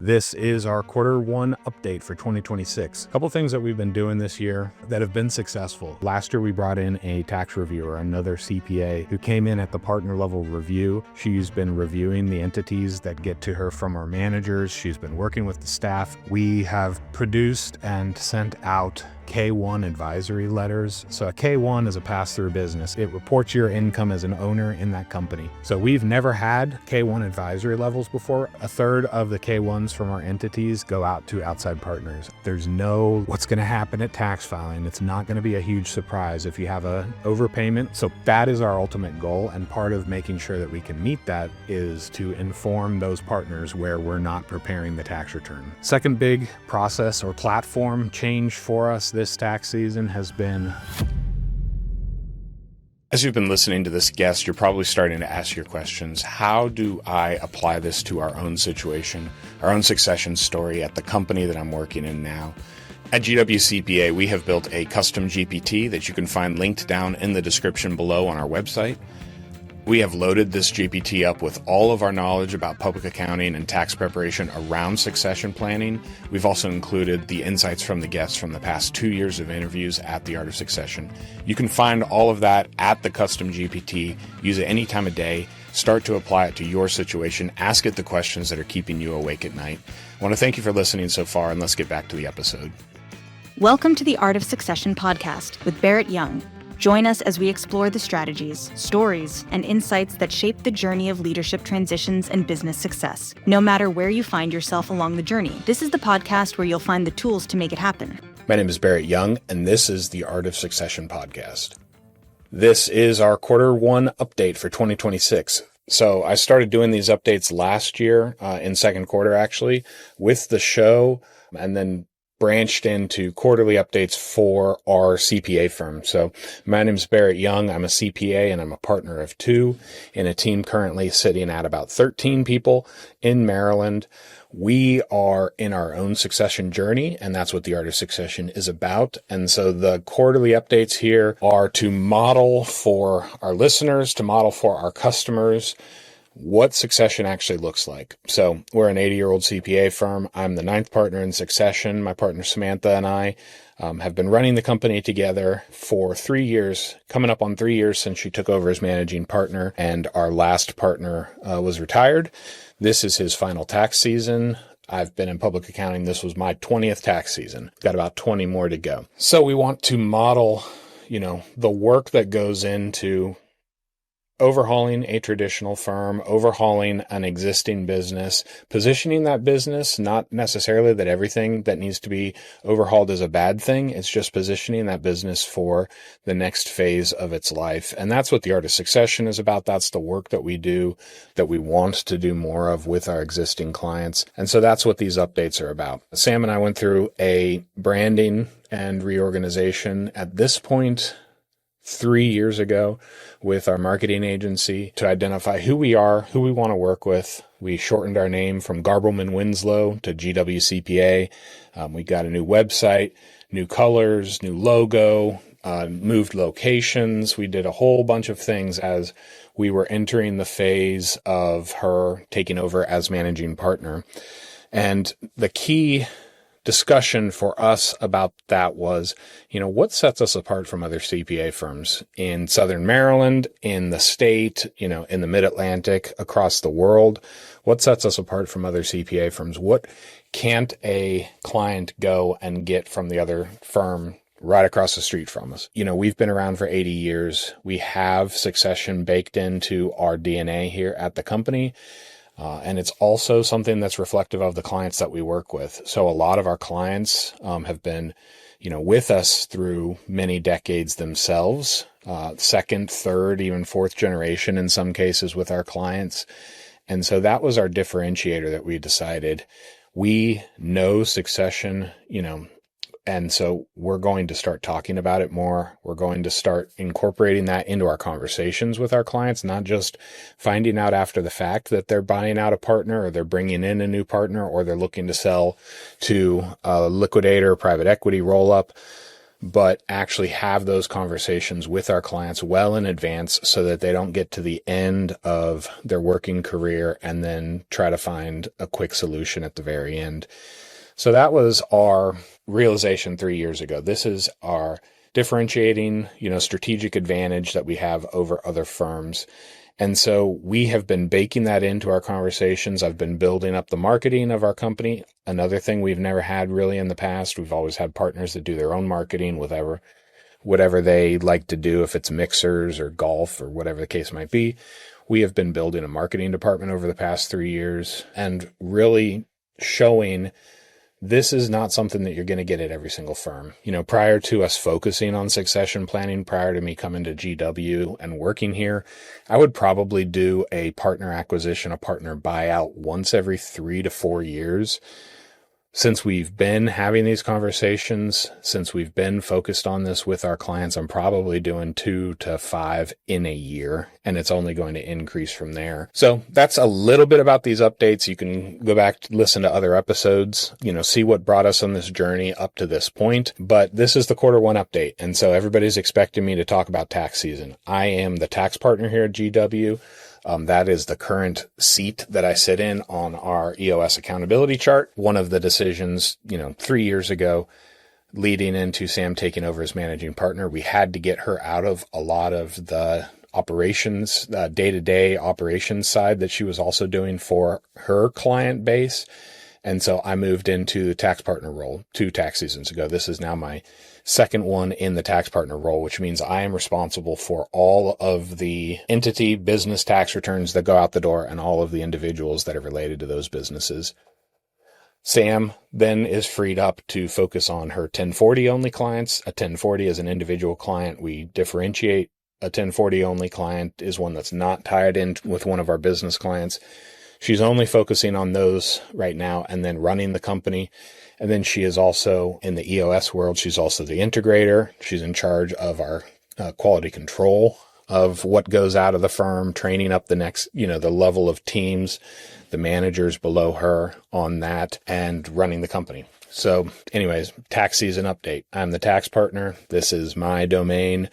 This is our quarter one update for 2026. A couple things that we've been doing this year that have been successful. Last year, we brought in a tax reviewer, another CPA, who came in at the partner level review. She's been reviewing the entities that get to her from our managers. She's been working with the staff. We have produced and sent out K1 advisory letters. So a K1 is a pass-through business. It reports your income as an owner in that company. So we've never had K1 advisory levels before. A third of the K1s from our entities go out to outside partners. There's no what's going to happen at tax filing. It's not going to be a huge surprise if you have a overpayment. So that is our ultimate goal. And part of making sure that we can meet that is to inform those partners where we're not preparing the tax return. Second big process or platform change for us this tax season has been... As you've been listening to this guest, you're probably starting to ask your questions. How do I apply this to our own situation, our own succession story at the company that I'm working in now? At GWCPA, we have built a custom GPT that you can find linked down in the description below on our website. We have loaded this GPT up with all of our knowledge about public accounting and tax preparation around succession planning. We've also included the insights from the guests from the past 2 years of interviews at the Art of Succession. You can find all of that at the custom GPT. Use it any time of day. Start to apply it to your situation. Ask it the questions that are keeping you awake at night. I want to thank you for listening so far, and let's get back to the episode. Welcome to the Art of Succession podcast with Barrett Young. Join us as we explore the strategies, stories, and insights that shape the journey of leadership transitions and business success. No matter where you find yourself along the journey, this is the podcast where you'll find the tools to make it happen. My name is Barrett Young, and this is the Art of Succession podcast. This is our quarter one update for 2026. So I started doing these updates last year, in second quarter actually, with the show, and then branched into quarterly updates for our CPA firm. So my name is Barrett Young. I'm a CPA and I'm a partner of 2 in a team currently sitting at about 13 people in Maryland. We are in our own succession journey, and that's what the Art of Succession is about. And so the quarterly updates here are to model for our listeners, to model for our customers, what succession actually looks like. So we're an 80-year-old CPA firm. I'm the 9th partner in succession. My partner Samantha and I have been running the company together for 3 years, coming up on 3 years since she took over as managing partner, and our last partner was retired. This is his final tax season. I've been in public accounting. This was my 20th tax season. Got about 20 more to go. So we want to model, the work that goes into overhauling a traditional firm, overhauling an existing business, positioning that business, not necessarily that everything that needs to be overhauled is a bad thing. It's just positioning that business for the next phase of its life. And that's what the Art of Succession is about. That's the work that we do, that we want to do more of with our existing clients. And so that's what these updates are about. Sam and I went through a branding and reorganization at this point 3 years ago with our marketing agency to identify who we are, who we want to work with. We shortened our name from Garbleman Winslow to GWCPA. We got a new website, new colors, new logo, moved locations. We did a whole bunch of things as we were entering the phase of her taking over as managing partner. And the key discussion for us about that was, what sets us apart from other CPA firms in Southern Maryland, in the state, in the Mid-Atlantic, across the world? What sets us apart from other CPA firms? What can't a client go and get from the other firm right across the street from us? We've been around for 80 years. We have succession baked into our DNA here at the company. And it's also something that's reflective of the clients that we work with. So a lot of our clients have been, with us through many decades themselves, second, third, even fourth generation in some cases with our clients. And so that was our differentiator that we decided. We know succession, and so we're going to start talking about it more. We're going to start incorporating that into our conversations with our clients, not just finding out after the fact that they're buying out a partner or they're bringing in a new partner or they're looking to sell to a liquidator, private equity roll-up. but actually have those conversations with our clients well in advance so that they don't get to the end of their working career and then try to find a quick solution at the very end. So that was our realization 3 years ago. This is our differentiating, strategic advantage that we have over other firms. And so we have been baking that into our conversations. I've been building up the marketing of our company. Another thing we've never had really in the past. We've always had partners that do their own marketing, whatever they like to do, if it's mixers or golf or whatever the case might be. We have been building a marketing department over the past 3 years and really showing this is not something that you're going to get at every single firm. Prior to us focusing on succession planning, prior to me coming to GW and working here, I would probably do a partner acquisition, a partner buyout once every 3 to 4 years. Since we've been having these conversations, since we've been focused on this with our clients, I'm probably doing 2 to 5 in a year, and it's only going to increase from there. So that's a little bit about these updates. You can go back to listen to other episodes, see what brought us on this journey up to this point. But this is the Q1 update. And so everybody's expecting me to talk about tax season. I am the tax partner here at GW. That is the current seat that I sit in on our EOS accountability chart. One of the decisions, 3 years ago, leading into Sam taking over as managing partner, we had to get her out of a lot of the operations, day-to-day operations side that she was also doing for her client base. And so I moved into the tax partner role 2 tax seasons ago. This is now my second one in the tax partner role, which means I am responsible for all of the entity business tax returns that go out the door and all of the individuals that are related to those businesses. Sam then is freed up to focus on her 1040 only clients. A 1040 is an individual client. We differentiate. A 1040 only client is one that's not tied in with one of our business clients. She's only focusing on those right now and then running the company. And then she is also in the EOS world. She's also the integrator. She's in charge of our quality control of what goes out of the firm, training up the next, the level of teams, the managers below her on that, and running the company. So anyways, tax season update. I'm the tax partner. This is my domain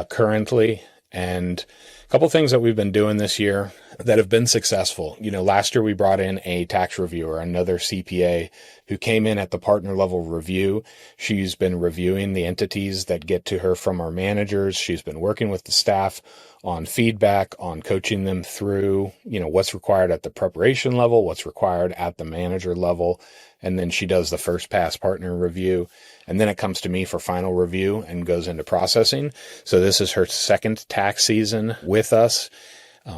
currently. And a couple things that we've been doing this year that have been successful. Last year we brought in a tax reviewer, another CPA, who came in at the partner level review. She's been reviewing the entities that get to her from our managers. She's been working with the staff on feedback, on coaching them through, what's required at the preparation level, what's required at the manager level. And then she does the first pass partner review. And then it comes to me for final review and goes into processing. So this is her second tax season with us.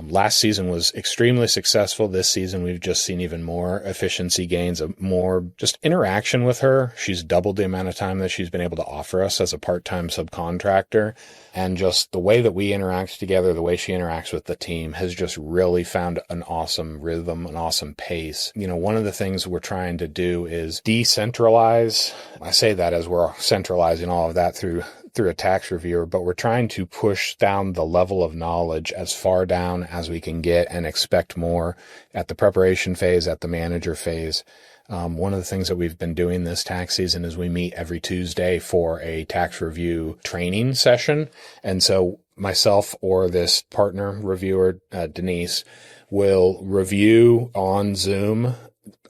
Last season was extremely successful. This season, we've just seen even more efficiency gains, more just interaction with her. She's doubled the amount of time that she's been able to offer us as a part-time subcontractor. And just the way that we interact together, the way she interacts with the team has just really found an awesome rhythm, an awesome pace. One of the things we're trying to do is decentralize. I say that as we're centralizing all of that through a tax reviewer, but we're trying to push down the level of knowledge as far down as we can get and expect more at the preparation phase, at the manager phase. One of the things that we've been doing this tax season is we meet every Tuesday for a tax review training session. And so myself or this partner reviewer, Denise, will review on Zoom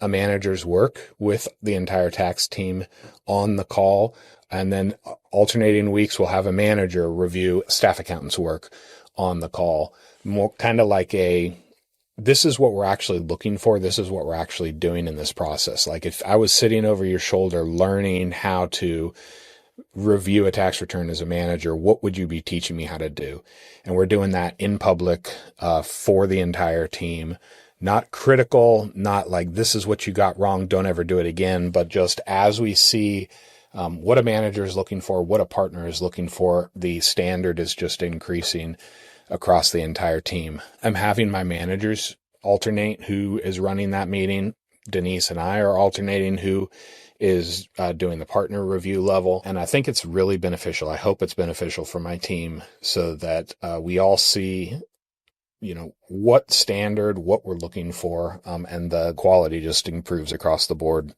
a manager's work with the entire tax team on the call. And then alternating weeks, we'll have a manager review staff accountant's work on the call. More kind of like this is what we're actually looking for. This is what we're actually doing in this process. Like if I was sitting over your shoulder learning how to review a tax return as a manager, what would you be teaching me how to do? And we're doing that in public for the entire team. Not critical, not like this is what you got wrong, don't ever do it again, but just as we see what a manager is looking for, what a partner is looking for, the standard is just increasing across the entire team. I'm having my managers alternate who is running that meeting. Denise and I are alternating who is doing the partner review level. And I think it's really beneficial. I hope it's beneficial for my team so that we all see what standard, what we're looking for, and the quality just improves across the board.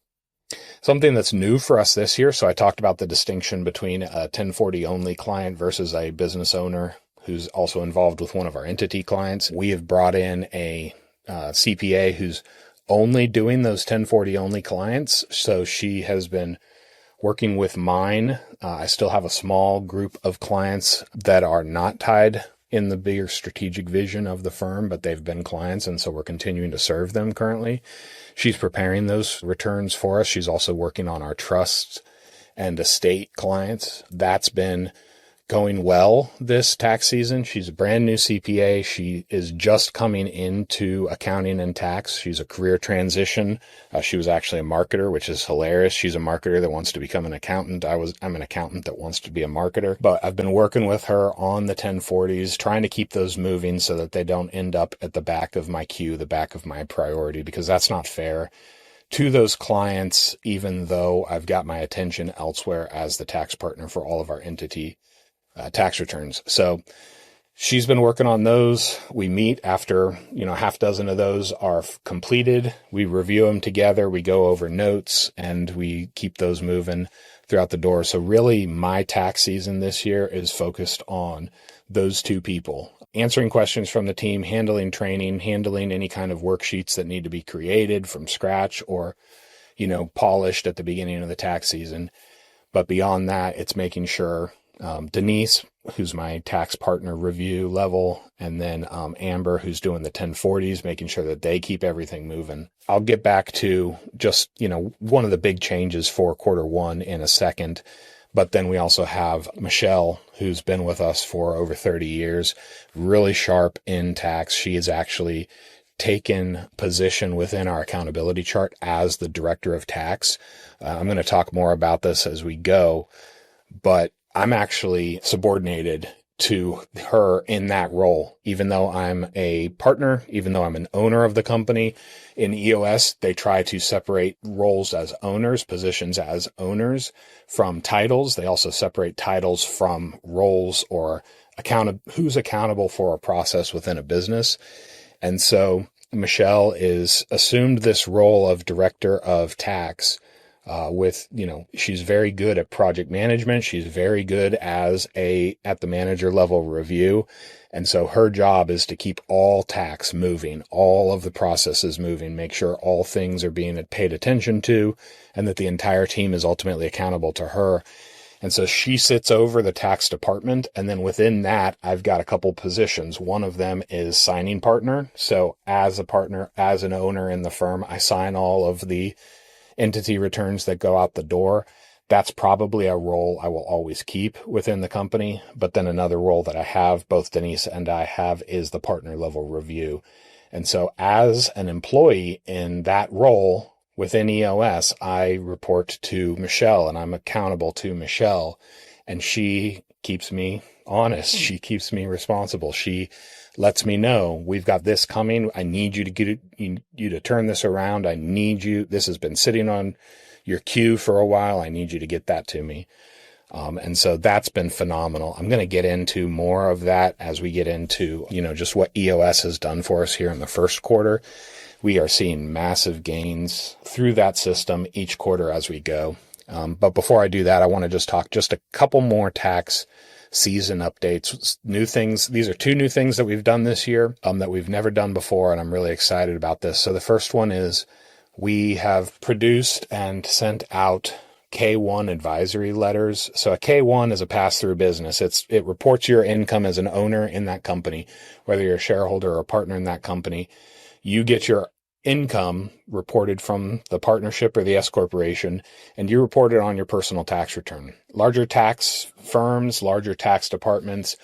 Something that's new for us this year. So I talked about the distinction between a 1040 only client versus a business owner who's also involved with one of our entity clients. We have brought in a CPA who's only doing those 1040 only clients. So she has been working with mine. I still have a small group of clients that are not tied in the bigger strategic vision of the firm, but they've been clients. And so we're continuing to serve them currently. She's preparing those returns for us. She's also working on our trusts and estate clients. That's been going well this tax season. She's a brand new CPA. She is just coming into accounting and tax. She's a career transition. She was actually a marketer, which is hilarious. She's a marketer that wants to become an accountant. I'm an accountant that wants to be a marketer. But I've been working with her on the 1040s, trying to keep those moving so that they don't end up at the back of my queue, the back of my priority, because that's not fair to those clients, even though I've got my attention elsewhere as the tax partner for all of our entity tax returns. So she's been working on those. We meet after, half dozen of those are completed. We review them together. We go over notes and we keep those moving throughout the door. So really my tax season this year is focused on those two people, answering questions from the team, handling training, handling any kind of worksheets that need to be created from scratch or, polished at the beginning of the tax season. But beyond that, it's making sure Denise, who's my tax partner review level, and then Amber, who's doing the 1040s, making sure that they keep everything moving. I'll get back to just, one of the big changes for quarter one in a second. But then we also have Michelle, who's been with us for over 30 years, really sharp in tax. She has actually taken position within our accountability chart as the director of tax. I'm going to talk more about this as we go, but I'm actually subordinated to her in that role, even though I'm a partner, even though I'm an owner of the company. In EOS, they try to separate roles as owners, positions as owners from titles. They also separate titles from roles or who's accountable for a process within a business. And so Michelle is assumed this role of director of tax she's very good at project management. She's very good at the manager level review. And so her job is to keep all tax moving, all of the processes moving, make sure all things are being paid attention to, and that the entire team is ultimately accountable to her. And so she sits over the tax department. And then within that, I've got a couple positions. One of them is signing partner. So as a partner, as an owner in the firm, I sign all of the entity returns that go out the door. That's probably a role I will always keep within the company. But then another role that I have, both Denise and I have, is the partner level review. And so as an employee in that role within EOS, I report to Michelle and I'm accountable to Michelle, and she keeps me honest. She keeps me responsible. She lets me know, we've got this coming. I need you to get you to turn this around. I need you. This has been sitting on your queue for a while. I need you to get that to me. And so that's been phenomenal. I'm going to get into more of that as we get into, just what EOS has done for us here in the first quarter. We are seeing massive gains through that system each quarter as we go. But before I do that, I want to just talk just a couple more tax season updates, new things. These are two new things that we've done this year, that we've never done before. And I'm really excited about this. So the first one is we have produced and sent out K1 advisory letters. So a K1 is a pass-through business. It reports your income as an owner in that company, whether you're a shareholder or a partner in that company. You get your income reported from the partnership or the S corporation, and you report it on your personal tax return. Larger tax firms, larger tax departments,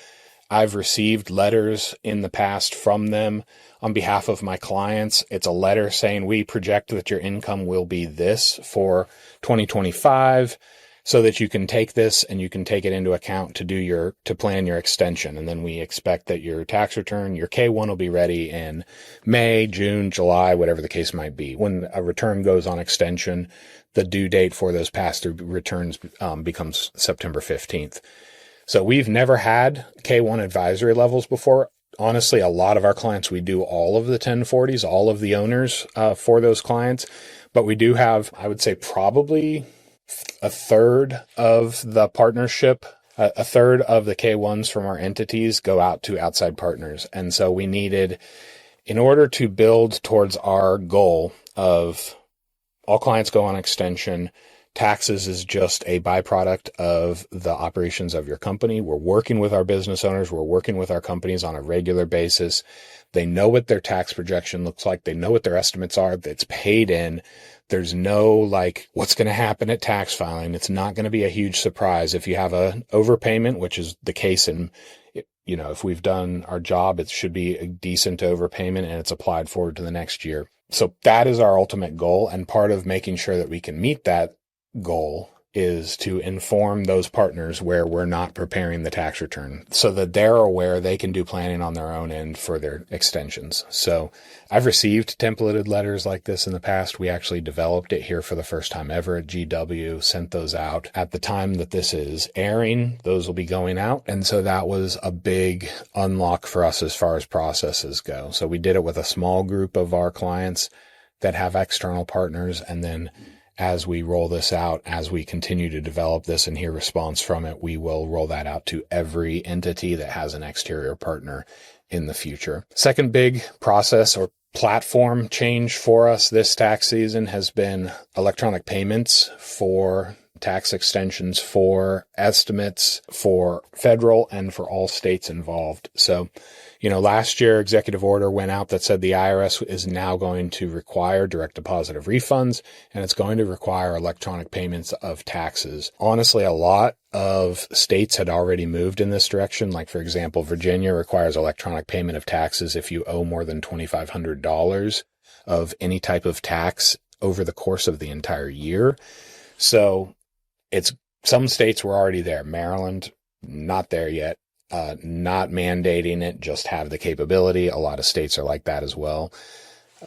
I've received letters in the past from them on behalf of my clients. It's a letter saying we project that your income will be this for 2025, so that you can take this and you can take it into account to plan your extension. And then we expect that your tax return, your K1 will be ready in May, June, July, whatever the case might be. When a return goes on extension, the due date for those pass-through returns becomes September 15th. So we've never had K1 advisory levels before. Honestly, a lot of our clients, we do all of the 1040s, all of the owners for those clients. But we do have, I would say, probably a third of the partnership, a third of the K1s from our entities go out to outside partners. And so we needed, in order to build towards our goal of all clients go on extension, taxes is just a byproduct of the operations of your company. We're working with our business owners. We're working with our companies on a regular basis. They know what their tax projection looks like. They know what their estimates are. It's paid in. There's no what's going to happen at tax filing. It's not going to be a huge surprise. If you have a overpayment, which is the case in, if we've done our job, it should be a decent overpayment and it's applied forward to the next year. So that is our ultimate goal. And part of making sure that we can meet that goal is to inform those partners where we're not preparing the tax return so that they're aware they can do planning on their own end for their extensions. So I've received templated letters like this in the past. We actually developed it here for the first time ever at GW, sent those out. At the time that this is airing, those will be going out. And so that was a big unlock for us as far as processes go. So we did it with a small group of our clients that have external partners, and then as we roll this out, as we continue to develop this and hear response from it, we will roll that out to every entity that has an exterior partner in the future. Second big process or platform change for us this tax season has been electronic payments for tax extensions, for estimates, for federal and for all states involved. So, last year executive order went out that said the IRS is now going to require direct deposit of refunds, and it's going to require electronic payments of taxes. Honestly, a lot of states had already moved in this direction. Like, for example, Virginia requires electronic payment of taxes if you owe more than $2,500 of any type of tax over the course of the entire year. So some states were already there. Maryland, not there yet. Not mandating it, just have the capability. A lot of states are like that as well.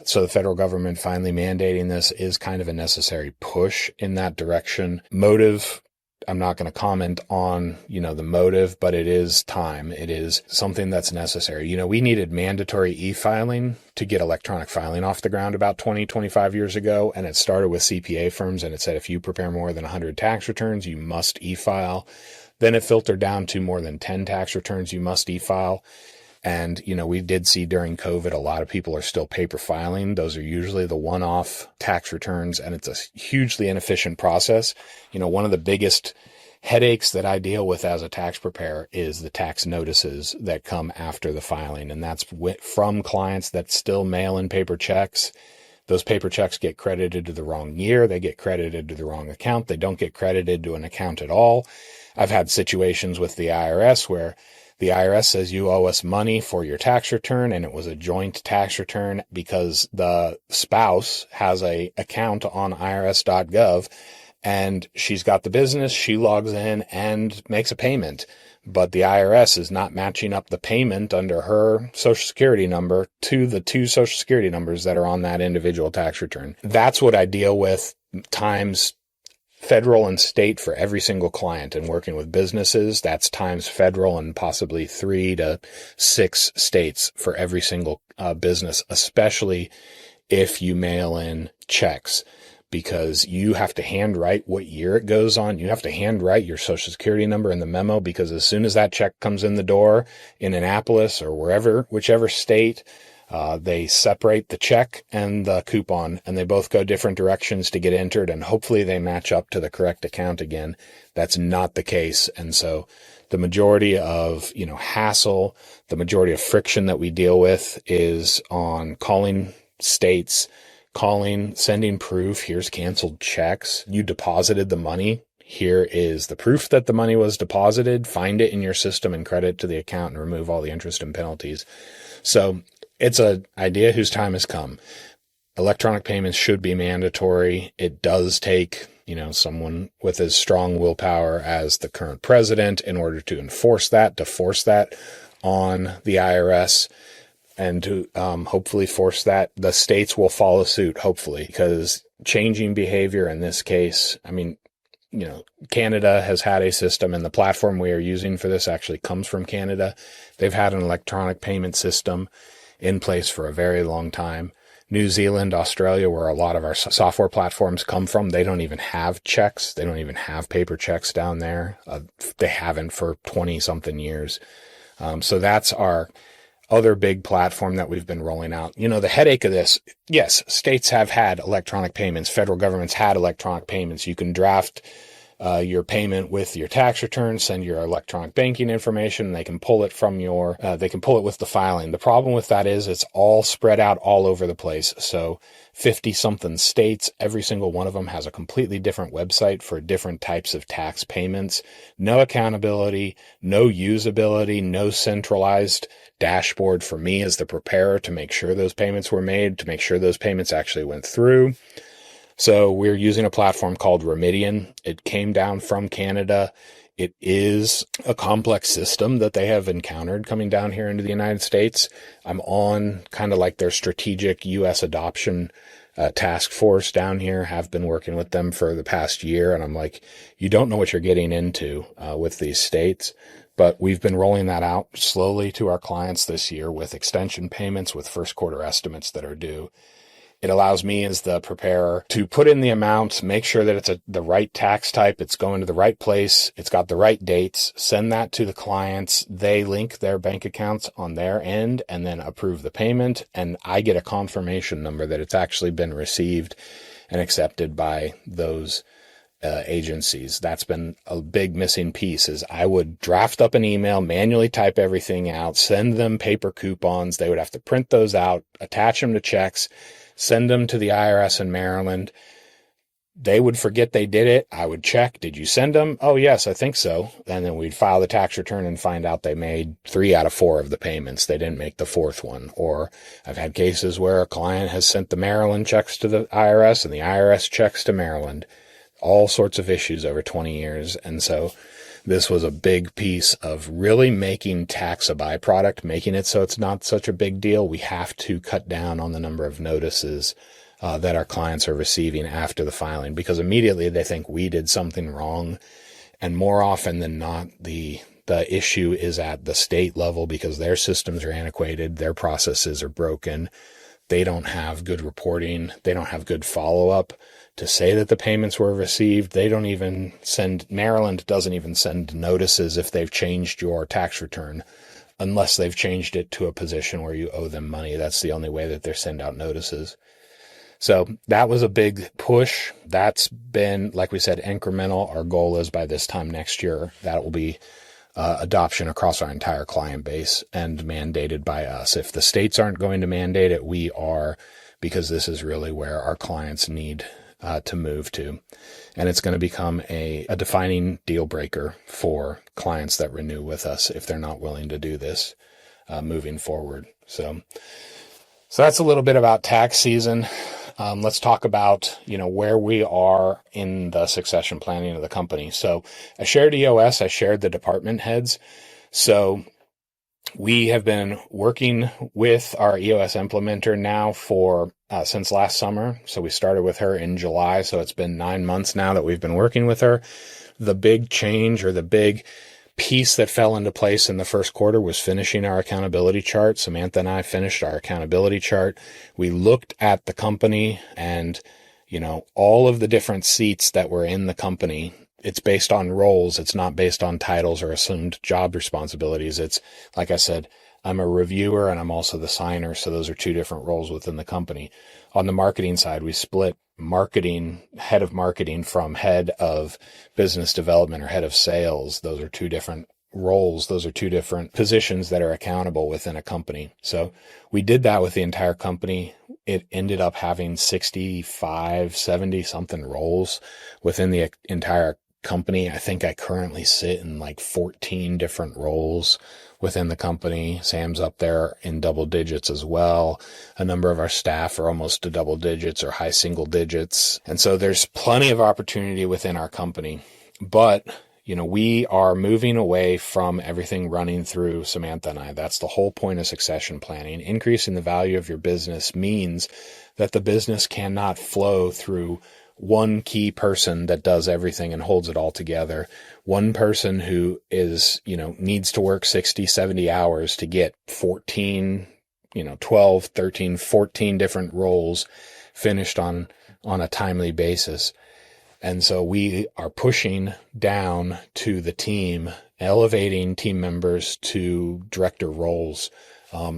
So the federal government finally mandating this is kind of a necessary push in that direction. Motive, I'm not going to comment on, the motive, but it is time. It is something that's necessary. We needed mandatory e-filing to get electronic filing off the ground about 25 years ago. And it started with CPA firms, and it said, if you prepare more than 100 tax returns, you must e-file. Then it filtered down to more than 10 tax returns you must e-file. And, we did see during COVID, a lot of people are still paper filing. Those are usually the one-off tax returns, and it's a hugely inefficient process. One of the biggest headaches that I deal with as a tax preparer is the tax notices that come after the filing. And that's from clients that still mail in paper checks. Those paper checks get credited to the wrong year. They get credited to the wrong account. They don't get credited to an account at all. I've had situations with the IRS where the IRS says you owe us money for your tax return, and it was a joint tax return because the spouse has an account on irs.gov, and she's got the business. She logs in and makes a payment, but the IRS is not matching up the payment under her Social Security number to the two Social Security numbers that are on that individual tax return. That's what I deal with times federal and state for every single client, and working with businesses, that's times federal and possibly 3 to 6 states for every single business, especially if you mail in checks, because you have to handwrite what year it goes on. You have to handwrite your Social Security number in the memo, because as soon as that check comes in the door in Annapolis or whichever state, they separate the check and the coupon, and they both go different directions to get entered, and hopefully they match up to the correct account again. That's not the case. And so the majority of, hassle, the majority of friction that we deal with is on calling states, sending proof. Here's canceled checks. You deposited the money. Here is the proof that the money was deposited. Find it in your system and credit to the account and remove all the interest and penalties. So it's an idea whose time has come. Electronic payments should be mandatory. It does take, someone with as strong willpower as the current president in order to force that on the IRS, and to hopefully force that. The states will follow suit, hopefully, because changing behavior in this case, Canada has had a system, and the platform we are using for this actually comes from Canada. They've had an electronic payment system in place for a very long time. New Zealand, Australia, where a lot of our software platforms come from, they don't even have checks. They don't even have paper checks down there. They haven't for 20 something years. So that's our other big platform that we've been rolling out. The headache of this, yes, states have had electronic payments. Federal government's had electronic payments. You can draft your payment with your tax return, send your electronic banking information, and they can pull it from they can pull it with the filing. The problem with that is it's all spread out all over the place. So 50 something states, every single one of them has a completely different website for different types of tax payments. No accountability, no usability, no centralized dashboard for me as the preparer to make sure those payments were made, to make sure those payments actually went through. So we're using a platform called Remedian. It came down from Canada. It is a complex system that they have encountered coming down here into the United States. I'm on kind of like their strategic U.S. adoption task force down here, have been working with them for the past year. And I'm like, you don't know what you're getting into with these states. But we've been rolling that out slowly to our clients this year with extension payments, with first quarter estimates that are due. It allows me as the preparer to put in the amounts, make sure that it's the right tax type, it's going to the right place, it's got the right dates, send that to the clients. They link their bank accounts on their end and then approve the payment. And I get a confirmation number that it's actually been received and accepted by those agencies. That's been a big missing piece. Is I would draft up an email, manually type everything out, send them paper coupons. They would have to print those out, attach them to checks, send them to the IRS in Maryland. They would forget they did it. I would check, did you send them? Oh, yes, I think so. And then we'd file the tax return and find out they made 3 out of 4 of the payments. They didn't make the 4th one. Or I've had cases where a client has sent the Maryland checks to the IRS and the IRS checks to Maryland. All sorts of issues over 20 years. And so this was a big piece of really making tax a byproduct, making it so it's not such a big deal. We have to cut down on the number of notices that our clients are receiving after the filing, because immediately they think we did something wrong. And more often than not, the issue is at the state level because their systems are antiquated, their processes are broken. They don't have good reporting. They don't have good follow-up to say that the payments were received. Maryland doesn't even send notices if they've changed your tax return unless they've changed it to a position where you owe them money. That's the only way that they send out notices. So that was a big push. That's been, like we said, incremental. Our goal is by this time next year, that will be adoption across our entire client base and mandated by us. If the states aren't going to mandate it, we are, because this is really where our clients need to move to. And it's going to become a defining deal breaker for clients that renew with us if they're not willing to do this moving forward. So that's a little bit about tax season. Let's talk about, where we are in the succession planning of the company. So I shared EOS, I shared the department heads. So we have been working with our EOS implementer now for since last summer. So we started with her in July. So it's been 9 months now that we've been working with her. The big change, or the big piece that fell into place in the first quarter, was finishing our accountability chart. Samantha and I finished our accountability chart. We looked at the company and, all of the different seats that were in the company. It's based on roles. It's not based on titles or assumed job responsibilities. It's, like I said, I'm a reviewer and I'm also the signer. So those are 2 different roles within the company. On the marketing side, we split head of marketing from head of business development or head of sales. Those are 2 different roles. Those are 2 different positions that are accountable within a company. So we did that with the entire company. It ended up having 65, 70 something roles within the entire company. I think I currently sit in like 14 different roles within the company. Sam's up there in double digits as well. A number of our staff are almost to double digits or high single digits. And so there's plenty of opportunity within our company. But, we are moving away from everything running through Samantha and I. That's the whole point of succession planning. Increasing the value of your business means that the business cannot flow through one key person that does everything and holds it all together. One person who is, needs to work 60, 70 hours to get 14 12, 13, 14 different roles finished on a timely basis. And so we are pushing down to the team, elevating team members to director roles.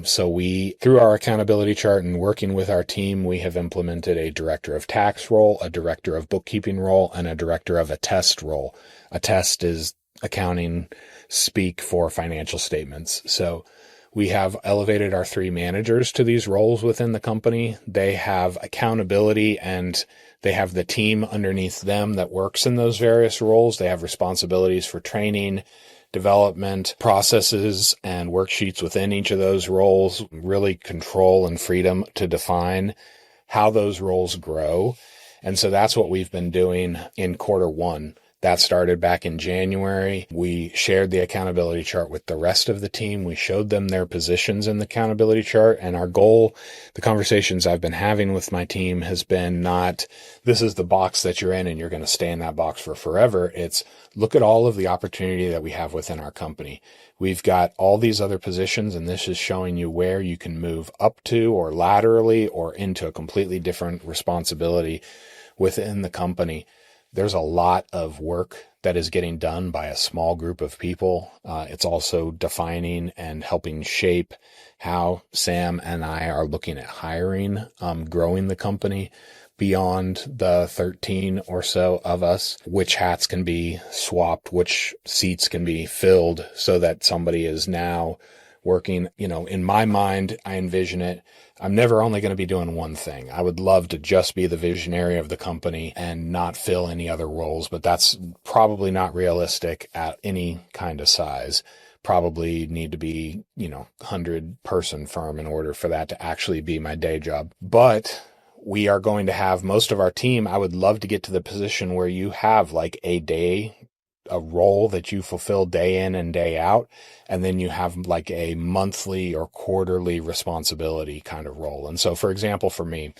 So through our accountability chart and working with our team, we have implemented a director of tax role, a director of bookkeeping role, and a director of attest role. Attest is accounting speak for financial statements. So we have elevated our 3 managers to these roles within the company. They have accountability and they have the team underneath them that works in those various roles. They have responsibilities for training, development, processes, and worksheets within each of those roles, really control and freedom to define how those roles grow. And so that's what we've been doing in quarter 1. That started back in January. We shared the accountability chart with the rest of the team. We showed them their positions in the accountability chart. And our goal, the conversations I've been having with my team has been not, this is the box that you're in and you're going to stay in that box for forever. It's look at all of the opportunity that we have within our company. We've got all these other positions, and this is showing you where you can move up to or laterally or into a completely different responsibility within the company. There's a lot of work that is getting done by a small group of people. It's also defining and helping shape how Sam and I are looking at hiring, growing the company beyond the 13 or so of us, which hats can be swapped, which seats can be filled so that somebody is now working. In my mind, I envision it. I'm never only going to be doing one thing. I would love to just be the visionary of the company and not fill any other roles, but that's probably not realistic at any kind of size. Probably need to be, 100-person firm in order for that to actually be my day job. But we are going to have most of our team. I would love to get to the position where you have like a role that you fulfill day in and day out. And then you have like a monthly or quarterly responsibility kind of role. And so, for example, for me,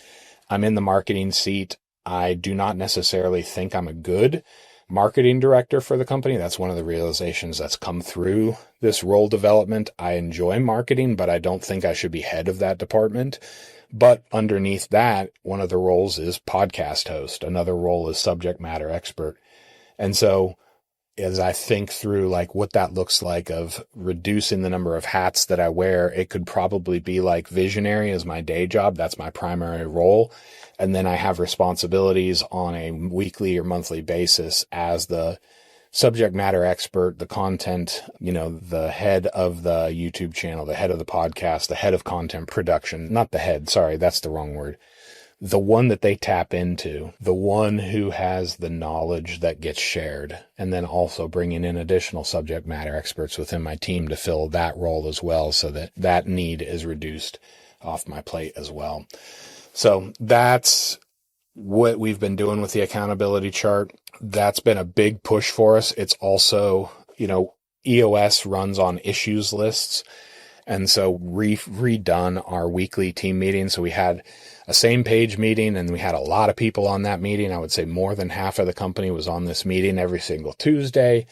I'm in the marketing seat. I do not necessarily think I'm a good marketing director for the company. That's one of the realizations that's come through this role development. I enjoy marketing, but I don't think I should be head of that department. But underneath that, one of the roles is podcast host. Another role is subject matter expert. And so as I think through like what that looks like of reducing the number of hats that I wear, it could probably be like visionary as my day job. That's my primary role. And then I have responsibilities on a weekly or monthly basis as the subject matter expert, the content, the head of the YouTube channel, the head of the podcast, the head of content production, not the head. Sorry, that's the wrong word. The one that they tap into, the one who has the knowledge that gets shared, and then also bringing in additional subject matter experts within my team to fill that role as well, so that need is reduced off my plate as well. So that's what we've been doing with the accountability chart. That's been a big push for us. It's also, EOS runs on issues lists. And so redone our weekly team meeting. So we had a same page meeting and we had a lot of people on that meeting. I would say more than half of the company was on this meeting every single Tuesday.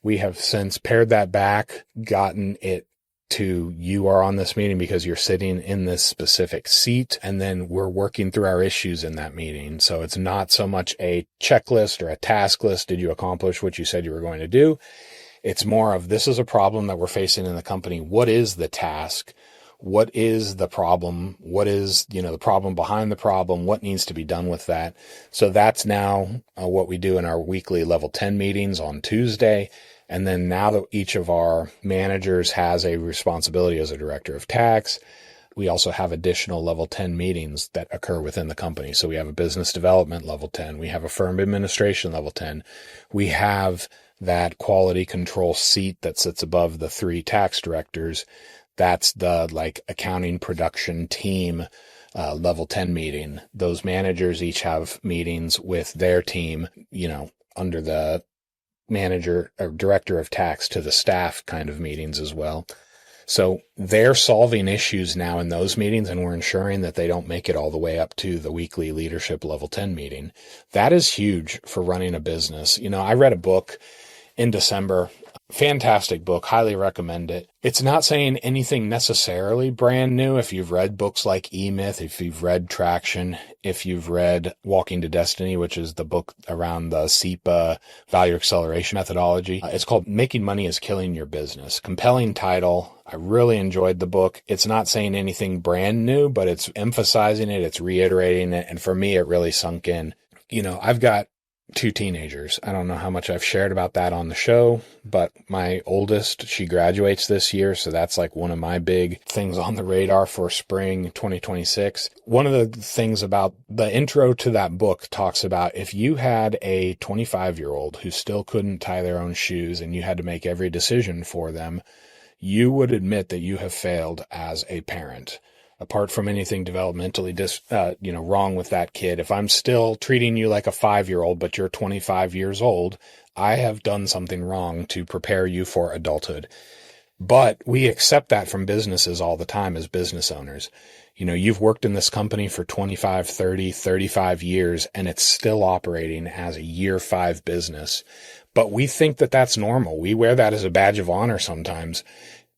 We have since pared that back, gotten it to you are on this meeting because you're sitting in this specific seat. And then we're working through our issues in that meeting. So it's not so much a checklist or a task list. Did you accomplish what you said you were going to do? It's more of this is a problem that we're facing in the company. What is the task? What is the problem? What is, the problem behind the problem? What needs to be done with that? So that's now what we do in our weekly level 10 meetings on Tuesday. And then now that each of our managers has a responsibility as a director of tax, we also have additional level 10 meetings that occur within the company. So we have a business development level 10. We have a firm administration level 10. We have that quality control seat that sits above the 3 tax directors. That's the accounting production team level 10 meeting. Those managers each have meetings with their team, under the manager or director of tax to the staff kind of meetings as well. So they're solving issues now in those meetings, and we're ensuring that they don't make it all the way up to the weekly leadership level 10 meeting. That is huge for running a business. I read a book in December. Fantastic book. Highly recommend it. It's not saying anything necessarily brand new. If you've read books like E-Myth, if you've read Traction, if you've read Walking to Destiny, which is the book around the CPA value acceleration methodology, it's called Making Money is Killing Your Business. Compelling title. I really enjoyed the book. It's not saying anything brand new, but it's emphasizing it. It's reiterating it. And for me, it really sunk in. I've got 2 teenagers. I don't know how much I've shared about that on the show, but my oldest, she graduates this year. So that's like one of my big things on the radar for spring 2026. One of the things about the intro to that book talks about if you had a 25-year-old who still couldn't tie their own shoes and you had to make every decision for them, you would admit that you have failed as a parent. Apart from anything developmentally wrong with that kid, if I'm still treating you like a 5-year-old, but you're 25 years old, I have done something wrong to prepare you for adulthood. But we accept that from businesses all the time as business owners. You've worked in this company for 25, 30, 35 years, and it's still operating as a year 5 business. But we think that that's normal. We wear that as a badge of honor sometimes,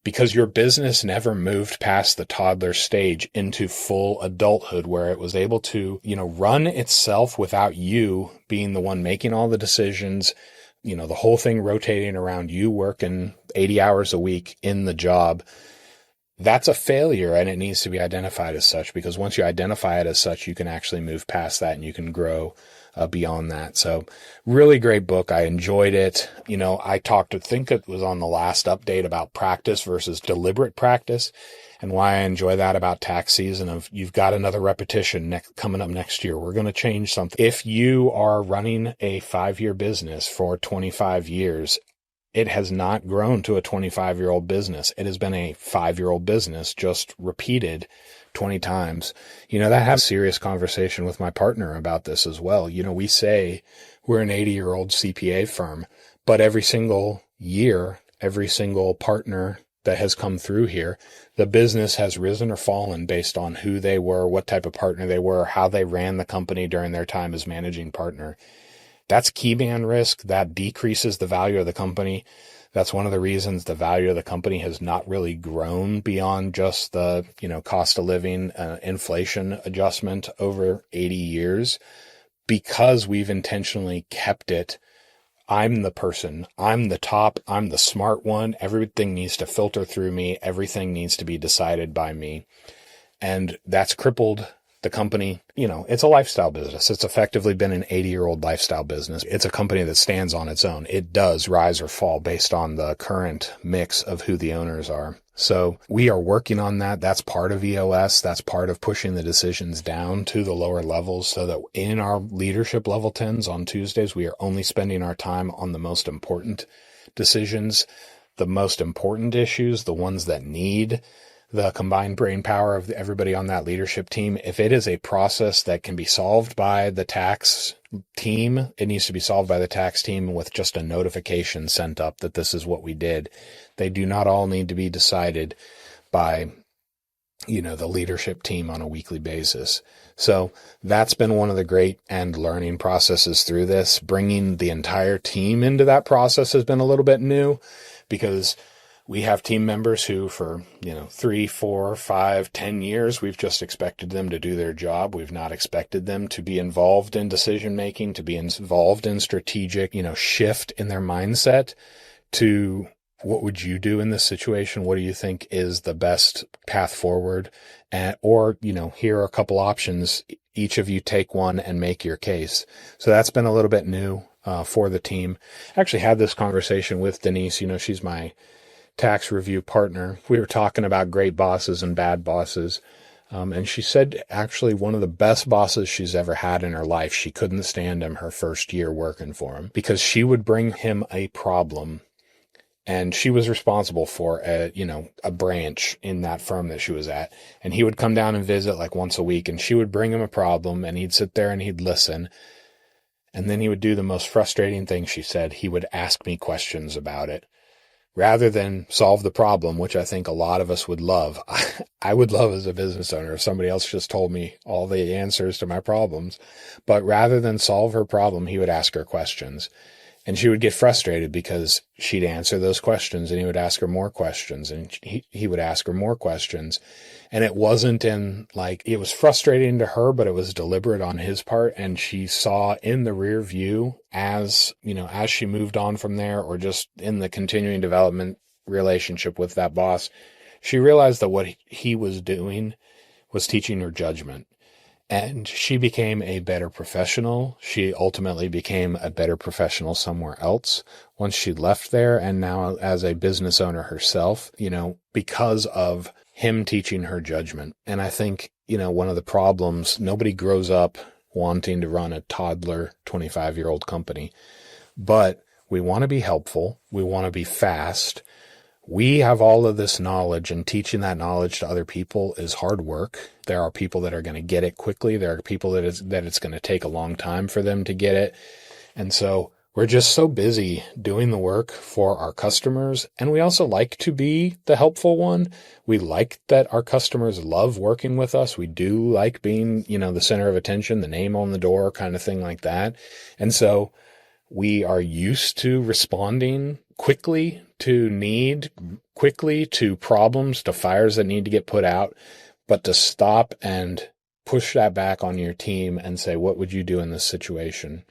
because your business never moved past the toddler stage into full adulthood where it was able to, run itself without you being the one making all the decisions, the whole thing rotating around you working 80 hours a week in the job. That's a failure, and it needs to be identified as such, because once you identify it as such, you can actually move past that and you can grow beyond that. So really great book. I enjoyed it. I think it was on the last update about practice versus deliberate practice, and why I enjoy that about tax season of you've got another repetition coming up next year. We're going to change something. If you are running a 5-year business for 25 years, it has not grown to a 25-year-old business. It has been a 5-year-old business, just repeated 20 times. That has a serious conversation with my partner about this as well. We say we're an 80-year-old CPA firm, but every single year, every single partner that has come through here, the business has risen or fallen based on who they were, what type of partner they were, how they ran the company during their time as managing partner. That's key man risk. That decreases the value of the company. That's one of the reasons the value of the company has not really grown beyond just the, cost of living, inflation adjustment over 80 years, because we've intentionally kept it. I'm the person. I'm the top. I'm the smart one. Everything needs to filter through me. Everything needs to be decided by me. And that's crippled the company. It's a lifestyle business. It's effectively been an 80-year-old lifestyle business. It's a company that stands on its own. It does rise or fall based on the current mix of who the owners are. So we are working on that. That's part of EOS. That's part of pushing the decisions down to the lower levels, so that in our leadership level 10s on Tuesdays, we are only spending our time on the most important decisions, the most important issues, the ones that need the combined brain power of everybody on that leadership team. If it is a process that can be solved by the tax team, it needs to be solved by the tax team with just a notification sent up that this is what we did. They do not all need to be decided by, the leadership team on a weekly basis. So that's been one of the great and learning processes through this. Bringing the entire team into that process has been a little bit new, because we have team members who for, 3, 4, 5, 10 years, we've just expected them to do their job. We've not expected them to be involved in decision making, to be involved in strategic, shift in their mindset to what would you do in this situation? What do you think is the best path forward? Or, here are a couple options. Each of you take one and make your case. So that's been a little bit new for the team. I actually had this conversation with Denise. She's my tax review partner. We were talking about great bosses and bad bosses. And she said actually one of the best bosses she's ever had in her life, she couldn't stand him her first year working for him, because she would bring him a problem, and she was responsible for a branch in that firm that she was at. And he would come down and visit like once a week, and she would bring him a problem, and he'd sit there and he'd listen. And then he would do the most frustrating thing, she said. He would ask me questions about it. Rather than solve the problem, which I think a lot of us would love. I would love as a business owner if somebody else just told me all the answers to my problems. But rather than solve her problem, he would ask her questions. And she would get frustrated because she'd answer those questions and he would ask her more questions and he would ask her more questions. And it wasn't it was frustrating to her, but it was deliberate on his part. And she saw in the rear view as she moved on from there, or just in the continuing development relationship with that boss, she realized that what he was doing was teaching her judgment. And she became a better professional. She ultimately became a better professional somewhere else once she left there. And now as a business owner herself, because of him teaching her judgment. And I think, one of the problems, nobody grows up wanting to run a toddler 25-year-old company, but we want to be helpful. We want to be fast. We have all of this knowledge, and teaching that knowledge to other people is hard work. There are people that are going to get it quickly. There are people that it's going to take a long time for them to get it. And so we're just so busy doing the work for our customers. And we also like to be the helpful one. We like that our customers love working with us. We do like being, the center of attention, the name on the door kind of thing like that. And so we are used to responding quickly to need, quickly to problems, to fires that need to get put out, but to stop and push that back on your team and say, what would you do in this situation?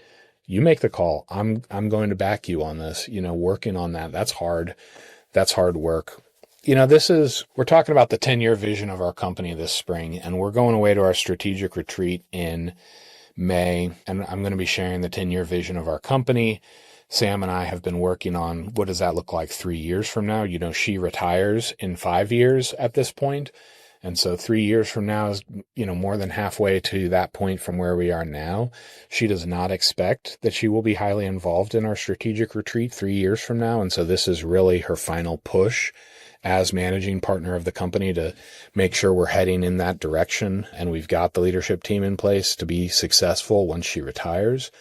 You make the call. I'm going to back you on this, working on that. That's hard. That's hard work. We're talking about the 10-year vision of our company this spring, and we're going away to our strategic retreat in May, and I'm going to be sharing the 10-year vision of our company. Sam and I have been working on what does that look like 3 years from now. She retires in 5 years at this point. And so 3 years from now is, more than halfway to that point from where we are now. She does not expect that she will be highly involved in our strategic retreat 3 years from now. And so this is really her final push as managing partner of the company to make sure we're heading in that direction. And we've got the leadership team in place to be successful once she retires.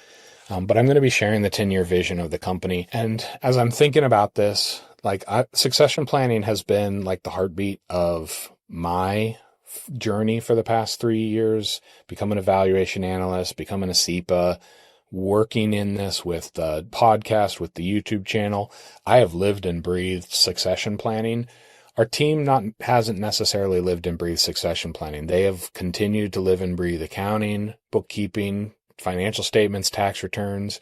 But I'm going to be sharing the 10-year vision of the company. And as I'm thinking about this, succession planning has been like the heartbeat of my journey for the past 3 years, becoming an evaluation analyst, becoming a CPA, working in this with the podcast, with the YouTube channel. I have lived and breathed succession planning. Our team hasn't necessarily lived and breathed succession planning. They have continued to live and breathe accounting, bookkeeping, financial statements, tax returns.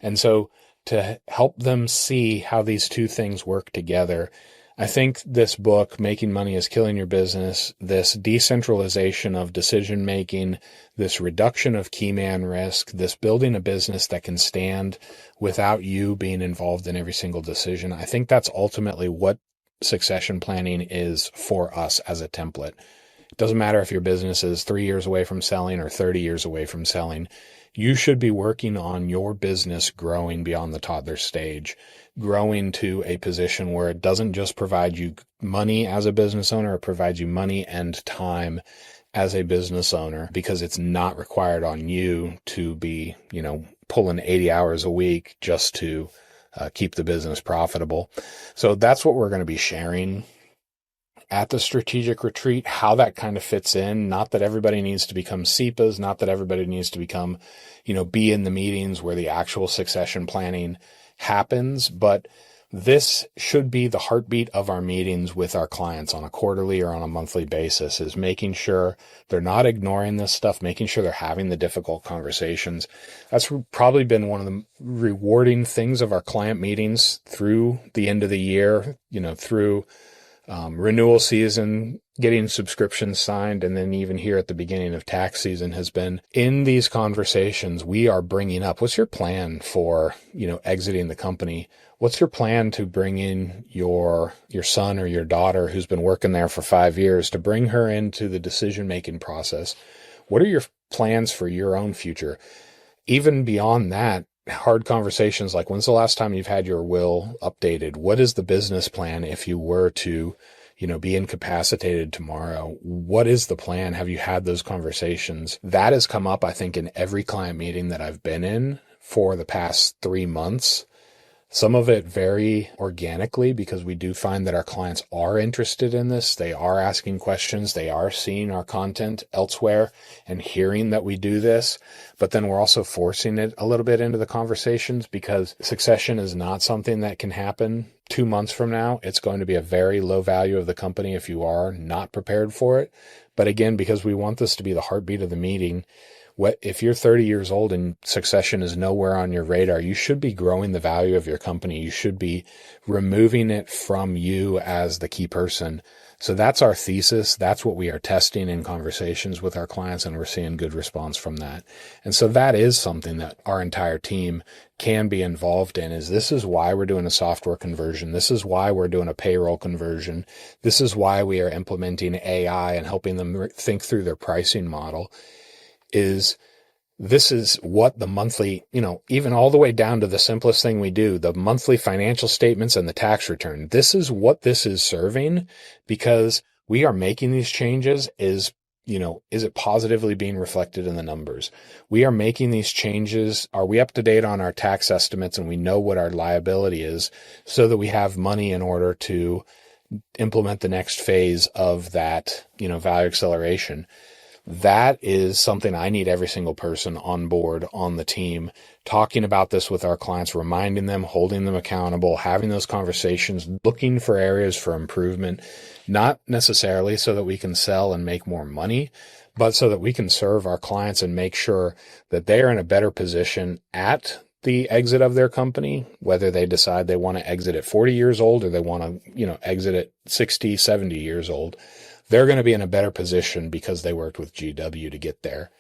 And so to help them see how these two things work together, I think this book, Making Money is Killing Your Business, this decentralization of decision-making, this reduction of key man risk, this building a business that can stand without you being involved in every single decision, I think that's ultimately what succession planning is for us as a template. It doesn't matter if your business is 3 years away from selling or 30 years away from selling. You should be working on your business growing beyond the toddler stage, growing to a position where it doesn't just provide you money as a business owner, it provides you money and time as a business owner, because it's not required on you to be, pulling 80 hours a week just to keep the business profitable. So that's what we're going to be sharing at the strategic retreat, how that kind of fits in. Not that everybody needs to become CPAs, not that everybody needs to become, be in the meetings where the actual succession planning happens, but this should be the heartbeat of our meetings with our clients on a quarterly or on a monthly basis, is making sure they're not ignoring this stuff, making sure they're having the difficult conversations. That's probably been one of the rewarding things of our client meetings through the end of the year, through renewal season, getting subscriptions signed, and then even here at the beginning of tax season has been in these conversations. We are bringing up, what's your plan for, exiting the company? What's your plan to bring in your son or your daughter who's been working there for 5 years, to bring her into the decision-making process? What are your plans for your own future? Even beyond that, hard conversations like, when's the last time you've had your will updated? What is the business plan if you were to, be incapacitated tomorrow? What is the plan? Have you had those conversations? That has come up, I think, in every client meeting that I've been in for the past 3 months. Some of it very organically because we do find that our clients are interested in this. They are asking questions. They are seeing our content elsewhere and hearing that we do this. But then we're also forcing it a little bit into the conversations because succession is not something that can happen 2 months from now. It's going to be a very low value of the company if you are not prepared for it. But again, because we want this to be the heartbeat of the meeting, if you're 30 years old and succession is nowhere on your radar, you should be growing the value of your company. You should be removing it from you as the key person. So that's our thesis. That's what we are testing in conversations with our clients, and we're seeing good response from that. And so that is something that our entire team can be involved in. This is why we're doing a software conversion. This is why we're doing a payroll conversion. This is why we are implementing AI and helping them think through their pricing model. This is what the monthly, even all the way down to the simplest thing we do, the monthly financial statements and the tax return. This is what this is serving, because we are making these changes. Is it positively being reflected in the numbers? We are making these changes. Are we up to date on our tax estimates and we know what our liability is so that we have money in order to implement the next phase of that, value acceleration? That is something I need every single person on board on the team talking about this with our clients, reminding them, holding them accountable, having those conversations, looking for areas for improvement, not necessarily so that we can sell and make more money, but so that we can serve our clients and make sure that they are in a better position at the exit of their company, whether they decide they want to exit at 40 years old or they want to, exit at 60, 70 years old. They're going to be in a better position because they worked with GW to get there.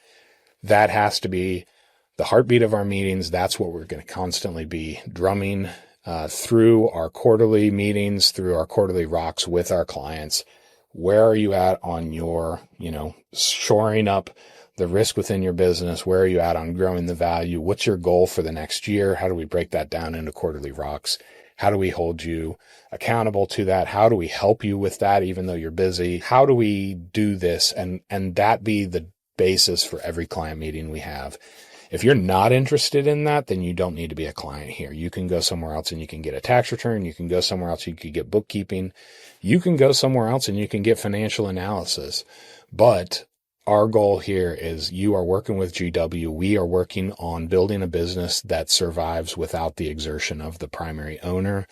That has to be the heartbeat of our meetings. That's what we're going to constantly be drumming through our quarterly meetings, through our quarterly rocks with our clients. Where are you at on your, shoring up the risk within your business? Where are you at on growing the value? What's your goal for the next year? How do we break that down into quarterly rocks? How do we hold you accountable to that? How do we help you with that even though you're busy? How do we do this and that be the basis for every client meeting we have? If you're not interested in that, then you don't need to be a client here. You can go somewhere else and you can get a tax return. You can go somewhere else. You can get bookkeeping. You can go somewhere else and you can get financial analysis. But our goal here is you are working with GW. We are working on building a business that survives without the exertion of the primary owner.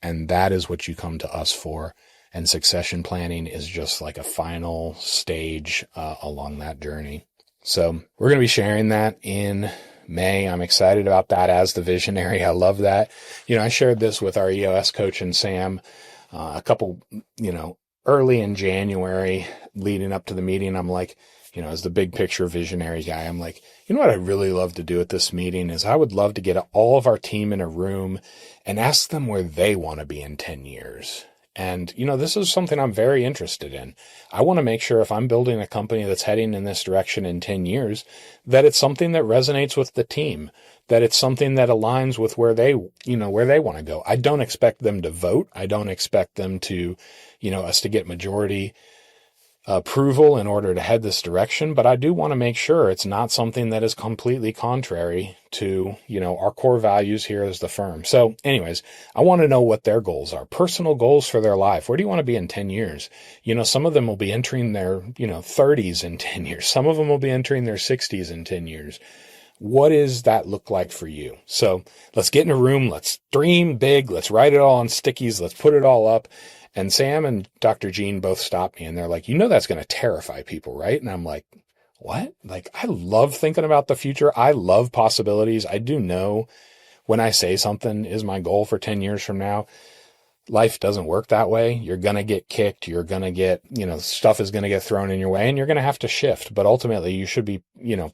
And that is what you come to us for. And succession planning is just like a final stage along that journey. So we're going to be sharing that in May. I'm excited about that as the visionary. I love that. I shared this with our EOS coach and Sam a couple, early in January leading up to the meeting. I'm like, as the big picture visionary guy, I'm like, what I'd really love to do at this meeting is I would love to get all of our team in a room and ask them where they want to be in 10 years. And, this is something I'm very interested in. I want to make sure if I'm building a company that's heading in this direction in 10 years, that it's something that resonates with the team, that it's something that aligns with where they want to go. I don't expect them to vote. I don't expect them to, us to get majority approval in order to head this direction, but I do want to make sure it's not something that is completely contrary to, our core values here as the firm. So anyways, I want to know what their goals are, personal goals for their life. Where do you want to be in 10 years? Some of them will be entering their, 30s in 10 years. Some of them will be entering their 60s in 10 years. What does that look like for you? So let's get in a room. Let's dream big. Let's write it all on stickies. Let's put it all up. And Sam and Dr. Jean both stopped me and they're like, that's going to terrify people, right? And I'm like, what? Like, I love thinking about the future. I love possibilities. I do know when I say something is my goal for 10 years from now, life doesn't work that way. You're going to get kicked. You're going to get, stuff is going to get thrown in your way and you're going to have to shift. But ultimately you should be,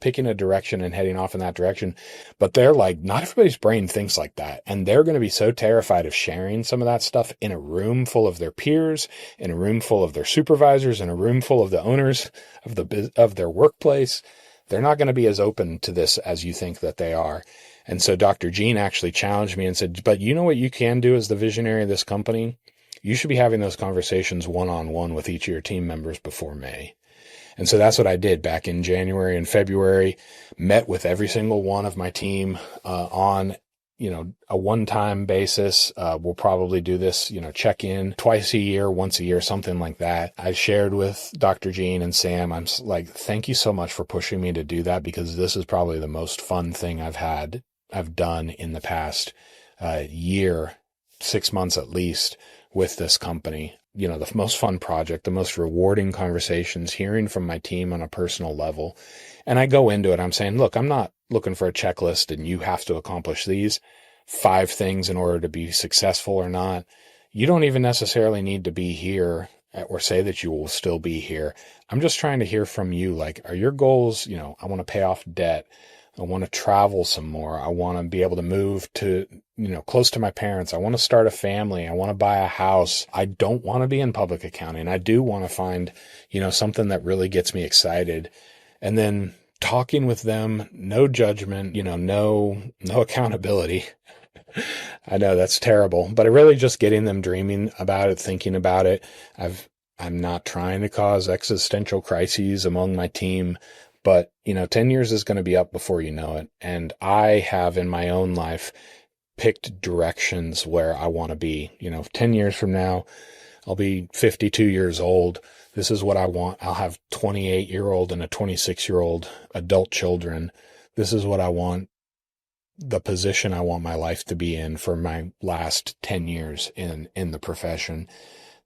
picking a direction and heading off in that direction. But they're like, not everybody's brain thinks like that. And they're going to be so terrified of sharing some of that stuff in a room full of their peers, in a room full of their supervisors, in a room full of the owners of their workplace. They're not going to be as open to this as you think that they are. And so Dr. Jean actually challenged me and said, but you know what you can do as the visionary of this company? You should be having those conversations one-on-one with each of your team members before May. And so that's what I did back in January and February, met with every single one of my team on a one-time basis. We'll probably do this, check in twice a year, once a year, something like that. I shared with Dr. Jean and Sam, I'm like, thank you so much for pushing me to do that, because this is probably the most fun thing I've done in the past year, 6 months at least, with this company. The most fun project, the most rewarding conversations, hearing from my team on a personal level. And I go into it, I'm saying, look, I'm not looking for a checklist and you have to accomplish these 5 things in order to be successful or not. You don't even necessarily need to be here or say that you will still be here. I'm just trying to hear from you. Like, are your goals, I want to pay off debt. I want to travel some more. I want to be able to move to, close to my parents. I want to start a family. I want to buy a house. I don't want to be in public accounting. I do want to find, something that really gets me excited. And then talking with them, no judgment, no accountability. I know that's terrible, but really just getting them dreaming about it, thinking about it. I'm not trying to cause existential crises among my team, but 10 years is going to be up before you know it. And I have in my own life picked directions where I want to be. 10 years from now, I'll be 52 years old. This is what I want. I'll have 28-year-old and a 26-year-old adult children. This is what I want, the position I want my life to be in for my last 10 years in the profession.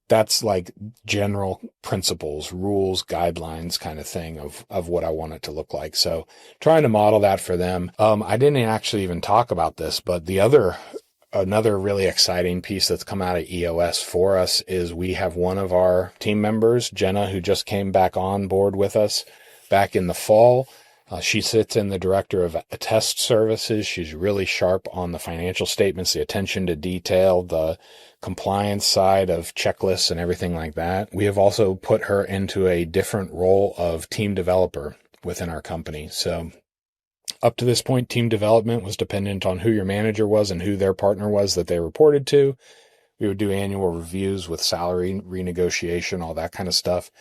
That's like general principles, rules, guidelines kind of thing of what I want it to look like. So trying to model that for them. I didn't actually even talk about this, but another really exciting piece that's come out of EOS for us is we have one of our team members, Jenna, who just came back on board with us back in the fall. She sits in the director of attest services. She's really sharp on the financial statements, the attention to detail, the compliance side of checklists and everything like that. We have also put her into a different role of team developer within our company. So up to this point, team development was dependent on who your manager was and who their partner was that they reported to. We would do annual reviews with salary renegotiation, all that kind of stuff.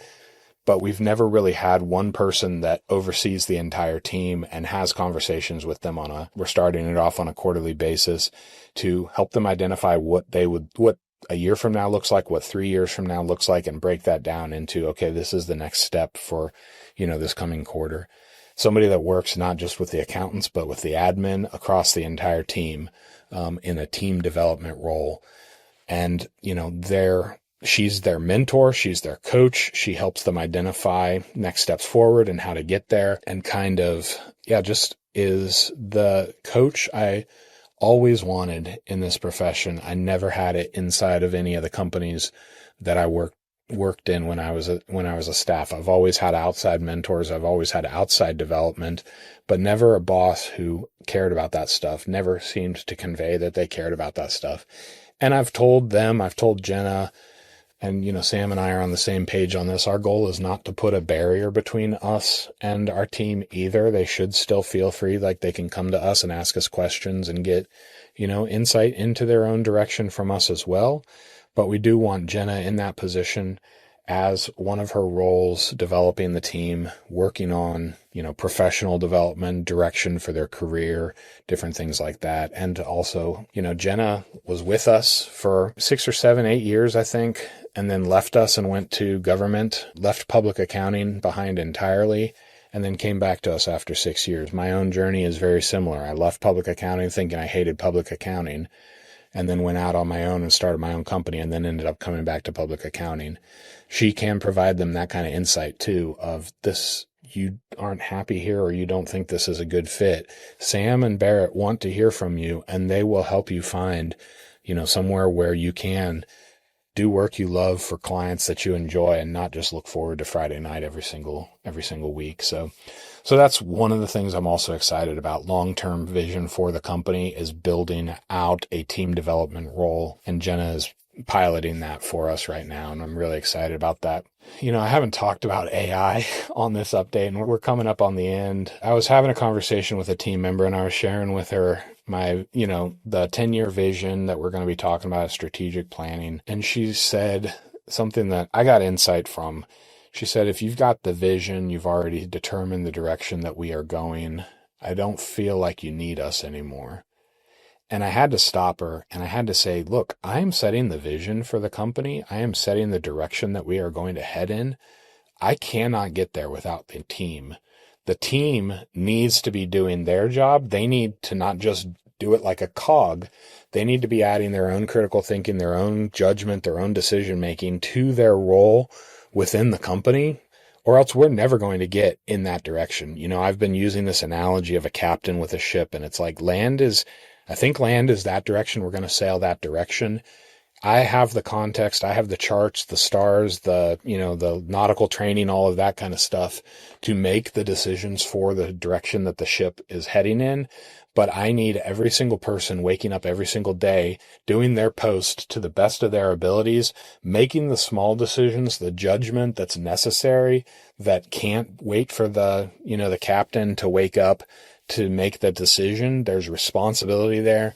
But we've never really had one person that oversees the entire team and has conversations with them we're starting it off on a quarterly basis to help them identify what a year from now looks like, what 3 years from now looks like, and break that down into, okay, this is the next step for, this coming quarter. Somebody that works not just with the accountants, but with the admin across the entire team, in a team development role. And, she's their mentor. She's their coach. She helps them identify next steps forward and how to get there, and kind of, just is the coach I always wanted in this profession. I never had it inside of any of the companies that I worked in when I was a staff. I've always had outside mentors. I've always had outside development, but never a boss who cared about that stuff, never seemed to convey that they cared about that stuff. And I've told Jenna, and, Sam and I are on the same page on this. Our goal is not to put a barrier between us and our team either. They should still feel free, like they can come to us and ask us questions and get, insight into their own direction from us as well. But we do want Jenna in that position as one of her roles, developing the team, working on, professional development, direction for their career, different things like that. And also, Jenna was with us for 6 or 7, 8 years, I think, and then left us and went to government, left public accounting behind entirely, and then came back to us after 6 years. My own journey is very similar. I left public accounting thinking I hated public accounting, and then went out on my own and started my own company, and then ended up coming back to public accounting. She can provide them that kind of insight too, of this, you aren't happy here or you don't think this is a good fit. Sam and Barrett want to hear from you, and they will help you find, somewhere where you can do work you love for clients that you enjoy, and not just look forward to Friday night every single week. So that's one of the things I'm also excited about. Long-term vision for the company is building out a team development role, and Jenna is piloting that for us right now, and I'm really excited about that. I haven't talked about AI on this update, and we're coming up on the end. I was having a conversation with a team member, and I was sharing with her my, the 10-year vision that we're going to be talking about, strategic planning. And she said something that I got insight from. She said, if you've got the vision, you've already determined the direction that we are going, I don't feel like you need us anymore. And I had to stop her and I had to say, look, I am setting the vision for the company. I am setting the direction that we are going to head in. I cannot get there without the team. The team needs to be doing their job. They need to not just do it like a cog. They need to be adding their own critical thinking, their own judgment, their own decision making to their role within the company, or else we're never going to get in that direction. You know, I've been using this analogy of a captain with a ship, and it's like I think land is that direction. We're going to sail that direction. I have the context. I have the charts, the stars, the nautical training, all of that kind of stuff to make the decisions for the direction that the ship is heading in. But I need every single person waking up every single day, doing their post to the best of their abilities, making the small decisions, the judgment that's necessary, that can't wait for the captain to wake up to make the decision. There's responsibility there.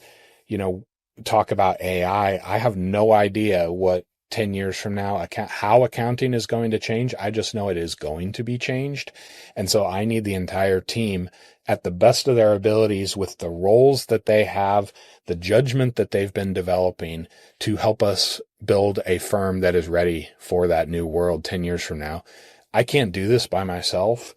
Talk about AI. I have no idea what 10 years from now, how accounting is going to change. I just know it is going to be changed. And so I need the entire team at the best of their abilities with the roles that they have, the judgment that they've been developing to help us build a firm that is ready for that new world 10 years from now. I can't do this by myself.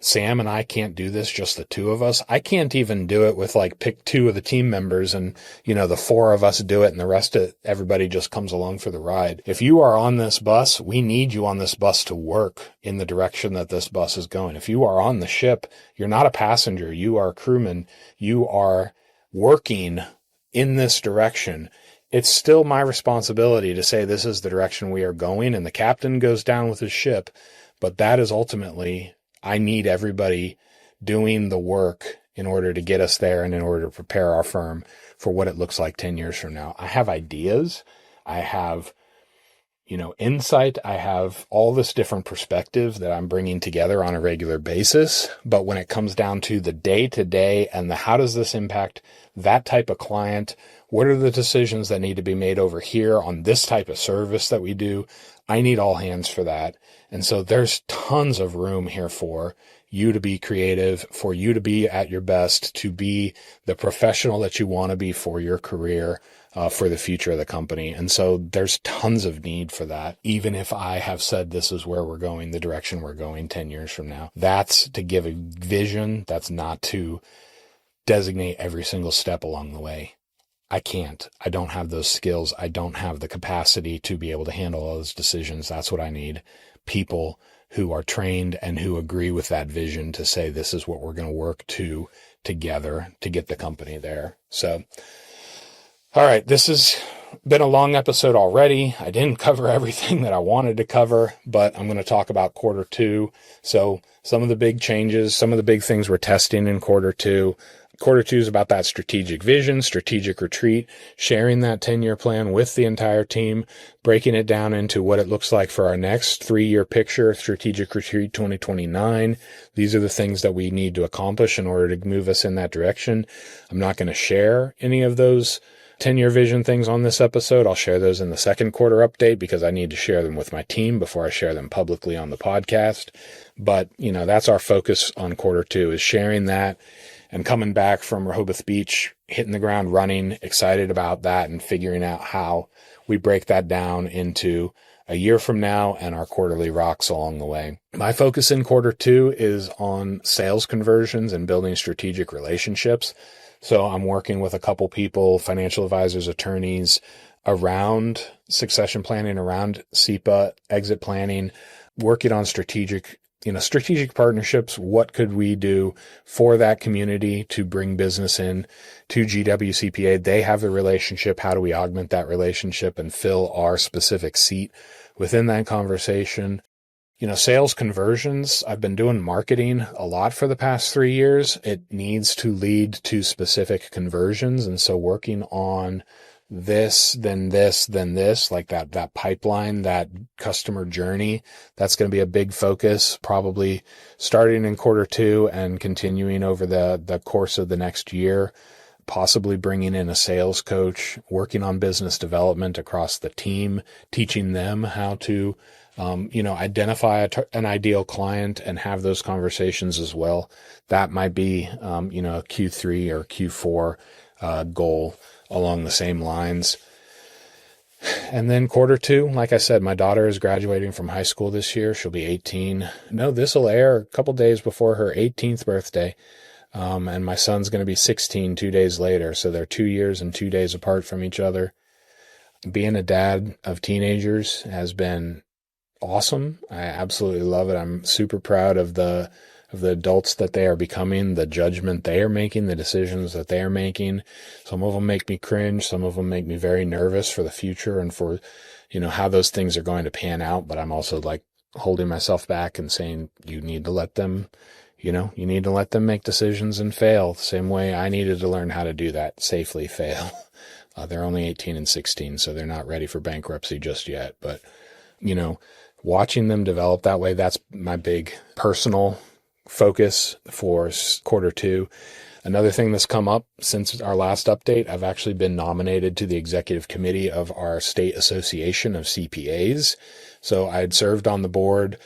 Sam and I can't do this, just the two of us. I can't even do it with pick two of the team members and, the four of us do it and the rest of everybody just comes along for the ride. If you are on this bus, we need you on this bus to work in the direction that this bus is going. If you are on the ship, you're not a passenger. You are a crewman. You are working in this direction. It's still my responsibility to say this is the direction we are going, and the captain goes down with his ship. But that is ultimately, I need everybody doing the work in order to get us there and in order to prepare our firm for what it looks like 10 years from now. I have ideas. I have, insight. I have all this different perspective that I'm bringing together on a regular basis. But when it comes down to the day to day and how does this impact that type of client? What are the decisions that need to be made over here on this type of service that we do? I need all hands for that. And so there's tons of room here for you to be creative, for you to be at your best, to be the professional that you want to be for your career, for the future of the company. And so there's tons of need for that. Even if I have said this is where we're going, the direction we're going 10 years from now, that's to give a vision. That's not to designate every single step along the way. I can't. I don't have those skills. I don't have the capacity to be able to handle all those decisions. That's what I need. People who are trained and who agree with that vision to say, this is what we're going to work to together to get the company there. So, all right, this has been a long episode already. I didn't cover everything that I wanted to cover, but I'm going to talk about quarter two. So some of the big changes, some of the big things we're testing in quarter two. Quarter two is about that strategic vision, strategic retreat, sharing that 10-year plan with the entire team, breaking it down into what it looks like for our next 3-year picture, strategic retreat 2029. These are the things that we need to accomplish in order to move us in that direction. I'm not going to share any of those 10-year vision things on this episode. I'll share those in the second quarter update because I need to share them with my team before I share them publicly on the podcast. But, that's our focus on quarter two, is sharing that and coming back from Rehoboth Beach, hitting the ground running, excited about that and figuring out how we break that down into a year from now and our quarterly rocks along the way. My focus in quarter two is on sales conversions and building strategic relationships. So I'm working with a couple people, financial advisors, attorneys, around succession planning, around CPA, exit planning, working on strategic partnerships. What could we do for that community to bring business in to GWCPA? They have the relationship. How do we augment that relationship and fill our specific seat within that conversation? Sales conversions. I've been doing marketing a lot for the past 3 years. It needs to lead to specific conversions. And so working on this, then this, then this, like that pipeline, that customer journey, that's going to be a big focus, probably starting in quarter two and continuing over the course of the next year, possibly bringing in a sales coach, working on business development across the team, teaching them how to, identify an ideal client and have those conversations as well. That might be, a Q3 or Q4 goal along the same lines. And then quarter two, like I said, my daughter is graduating from high school this year. She'll be 18. No, this will air a couple days before her 18th birthday. And my son's going to be 16 2 days later. So they're 2 years and 2 days apart from each other. Being a dad of teenagers has been awesome. I absolutely love it. I'm super proud of the adults that they are becoming, the judgment they are making, the decisions that they are making. Some of them make me cringe. Some of them make me very nervous for the future and for, how those things are going to pan out. But I'm also like holding myself back and saying, you need to let them, you need to let them make decisions and fail the same way I needed to learn how to do that, safely fail. They're only 18 and 16, so they're not ready for bankruptcy just yet. But, watching them develop that way, that's my big personal focus for quarter two. Another thing that's come up since our last update, I've actually been nominated to the executive committee of our state association of CPAs. So I had served on the board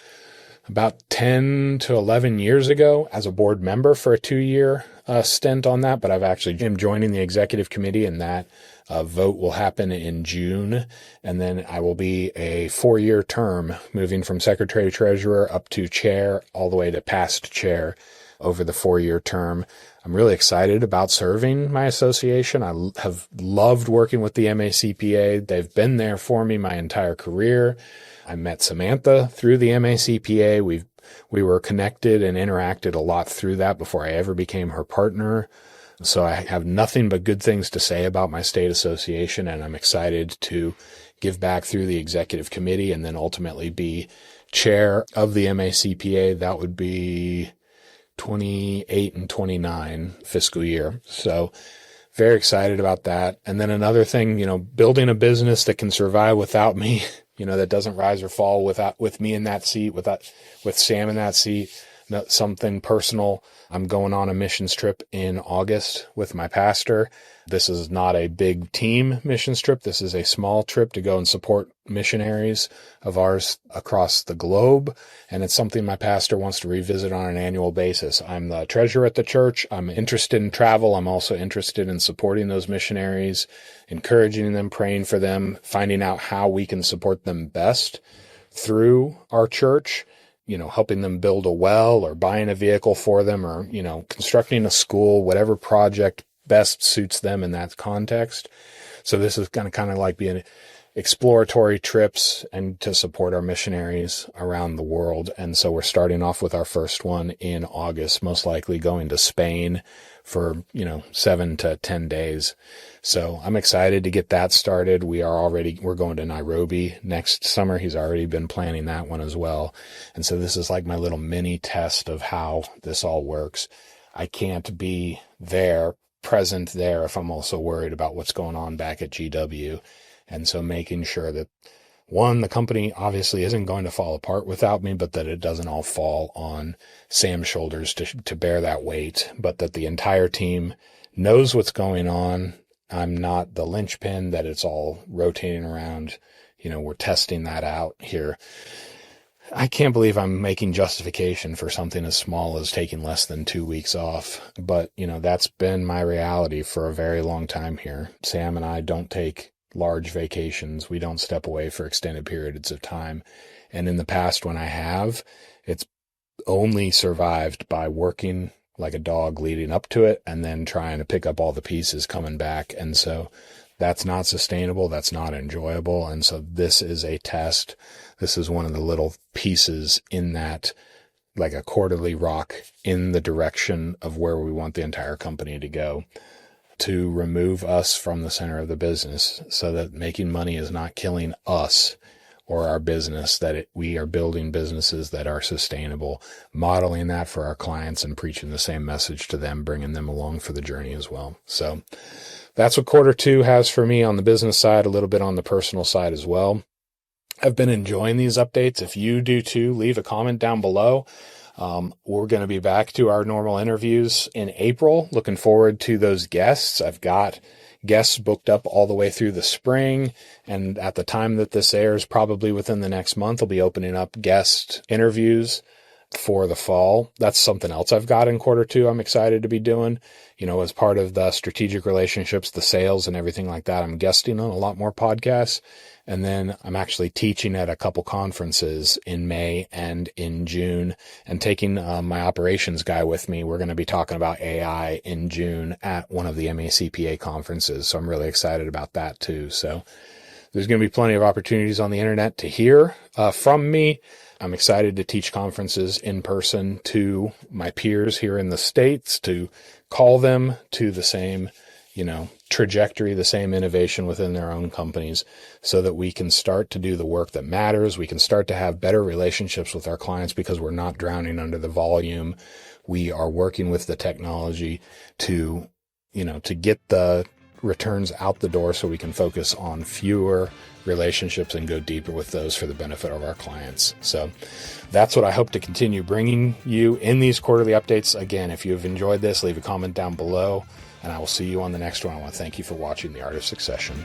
about 10 to 11 years ago as a board member for a 2-year stint on that, but I've actually am joining the executive committee, and that vote will happen in June. And then I will be a 4-year term, moving from secretary treasurer up to chair, all the way to past chair over the 4-year term. I'm really excited about serving my association. I have loved working with the MACPA. They've been there for me my entire career. I met Samantha through the MACPA. We were connected and interacted a lot through that before I ever became her partner. So I have nothing but good things to say about my state association, and I'm excited to give back through the executive committee and then ultimately be chair of the MACPA. That would be 28 and 29 fiscal year. So very excited about that. And then another thing, building a business that can survive without me, that doesn't rise or fall with me in that seat, with Sam in that seat. Something personal. I'm going on a missions trip in August with my pastor. This is not a big team missions trip. This is a small trip to go and support missionaries of ours across the globe. And it's something my pastor wants to revisit on an annual basis. I'm the treasurer at the church. I'm interested in travel. I'm also interested in supporting those missionaries, encouraging them, praying for them, finding out how we can support them best through our church. Helping them build a well or buying a vehicle for them or, constructing a school, whatever project best suits them in that context. So this is going to kind of like be an exploratory trips and to support our missionaries around the world. And so we're starting off with our first one in August, most likely going to Spain for, 7 to 10 days. So I'm excited to get that started. We're going to Nairobi next summer. He's already been planning that one as well. And so this is like my little mini test of how this all works. I can't be present there if I'm also worried about what's going on back at GW. And so making sure that, one, the company obviously isn't going to fall apart without me, but that it doesn't all fall on Sam's shoulders to bear that weight, but that the entire team knows what's going on. I'm not the linchpin, that it's all rotating around. We're testing that out here. I can't believe I'm making justification for something as small as taking less than 2 weeks off. But, that's been my reality for a very long time here. Sam and I don't take large vacations. We don't step away for extended periods of time. And in the past, when I have, it's only survived by working like a dog leading up to it and then trying to pick up all the pieces coming back. And so that's not sustainable. That's not enjoyable. And so this is a test. This is one of the little pieces in that, like a quarterly rock in the direction of where we want the entire company to go, to remove us from the center of the business so that making money is not killing us or our business, that we are building businesses that are sustainable, modeling that for our clients and preaching the same message to them, bringing them along for the journey as well. So that's what quarter two has for me on the business side, a little bit on the personal side as well. I've been enjoying these updates. If you do too, leave a comment down below. We're going to be back to our normal interviews in April. Looking forward to those guests. I've got guests booked up all the way through the spring. And at the time that this airs, probably within the next month, I'll be opening up guest interviews for the fall. That's something else I've got in quarter two I'm excited to be doing. As part of the strategic relationships, the sales and everything like that, I'm guesting on a lot more podcasts. And then I'm actually teaching at a couple conferences in May and in June, and taking my operations guy with me. We're going to be talking about AI in June at one of the CPA conferences. So I'm really excited about that too. So there's going to be plenty of opportunities on the internet to hear from me. I'm excited to teach conferences in person to my peers here in the States, to call them to the same, trajectory, the same innovation within their own companies, so that we can start to do the work that matters. We can start to have better relationships with our clients because we're not drowning under the volume. We are working with the technology to get the returns out the door so we can focus on fewer relationships and go deeper with those for the benefit of our clients. So that's what I hope to continue bringing you in these quarterly updates. Again, if you've enjoyed this, leave a comment down below, and I will see you on the next one. I want to thank you for watching The Art of Succession.